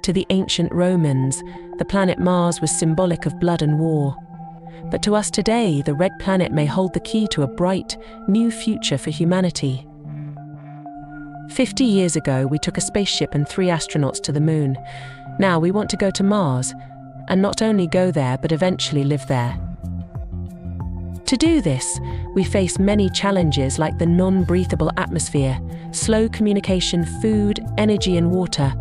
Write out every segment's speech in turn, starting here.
To the ancient Romans, the planet Mars was symbolic of blood and war. But to us today, the red planet may hold the key to a bright, new future for humanity. 50 years ago, we took a spaceship and 3 astronauts to the moon. Now we want to go to Mars, and not only go there, but eventually live there. To do this, we face many challenges like the non-breathable atmosphere, slow communication, food, energy and water.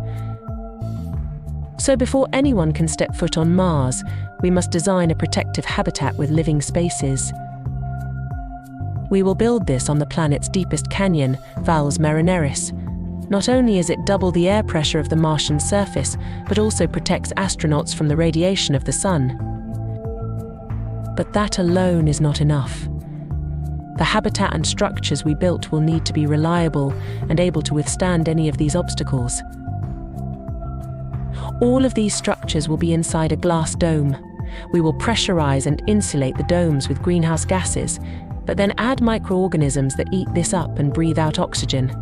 So before anyone can step foot on Mars, we must design a protective habitat with living spaces. We will build this on the planet's deepest canyon, Valles Marineris. Not only is it double the air pressure of the Martian surface, but also protects astronauts from the radiation of the sun. But that alone is not enough. The habitat and structures we built will need to be reliable and able to withstand any of these obstacles. All of these structures will be inside a glass dome. We will pressurize and insulate the domes with greenhouse gases, but then add microorganisms that eat this up and breathe out oxygen.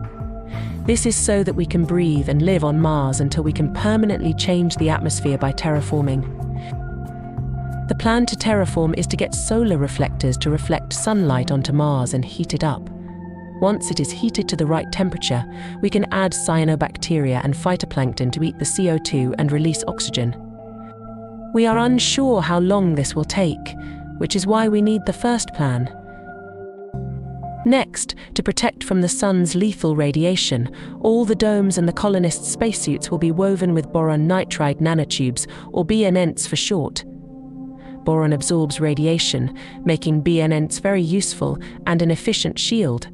This is so that we can breathe and live on Mars until we can permanently change the atmosphere by terraforming. The plan to terraform is to get solar reflectors to reflect sunlight onto Mars and heat it up. Once it is heated to the right temperature, we can add cyanobacteria and phytoplankton to eat the CO2 and release oxygen. We are unsure how long this will take, which is why we need the first plan. Next, to protect from the sun's lethal radiation, all the domes and the colonists' spacesuits will be woven with boron nitride nanotubes, or BNNs for short. Boron absorbs radiation, making BNNs very useful and an efficient shield.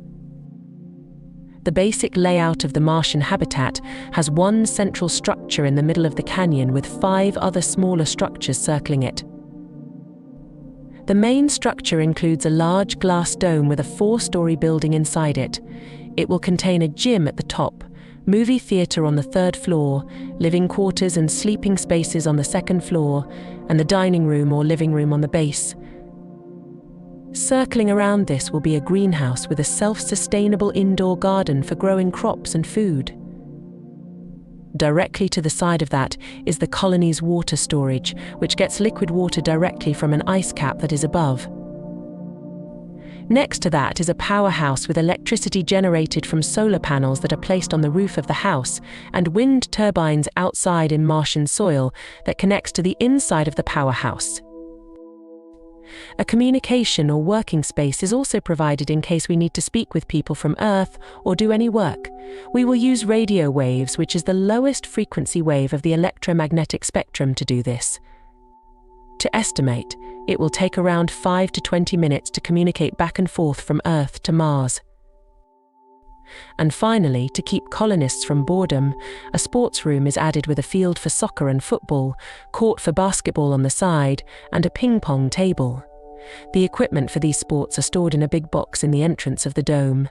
The basic layout of the Martian habitat has one central structure in the middle of the canyon with 5 other smaller structures circling it. The main structure includes a large glass dome with a 4-story building inside it. It will contain a gym at the top, movie theater on the 3rd floor, living quarters and sleeping spaces on the 2nd floor, and the dining room or living room on the base. Circling around this will be a greenhouse with a self-sustainable indoor garden for growing crops and food. Directly to the side of that is the colony's water storage, which gets liquid water directly from an ice cap that is above. Next to that is a powerhouse with electricity generated from solar panels that are placed on the roof of the house, and wind turbines outside in Martian soil that connects to the inside of the powerhouse. A communication or working space is also provided in case we need to speak with people from Earth or do any work. We will use radio waves, which is the lowest frequency wave of the electromagnetic spectrum, to do this. To estimate, it will take around 5 to 20 minutes to communicate back and forth from Earth to Mars. And finally, to keep colonists from boredom, a sports room is added with a field for soccer and football, court for basketball on the side, and a ping-pong table. The equipment for these sports are stored in a big box in the entrance of the dome.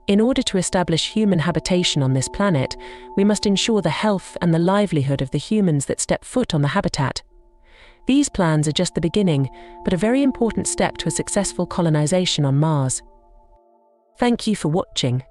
In order to establish human habitation on this planet, we must ensure the health and the livelihood of the humans that step foot on the habitat. These plans are just the beginning, but a very important step to a successful colonization on Mars. Thank you for watching.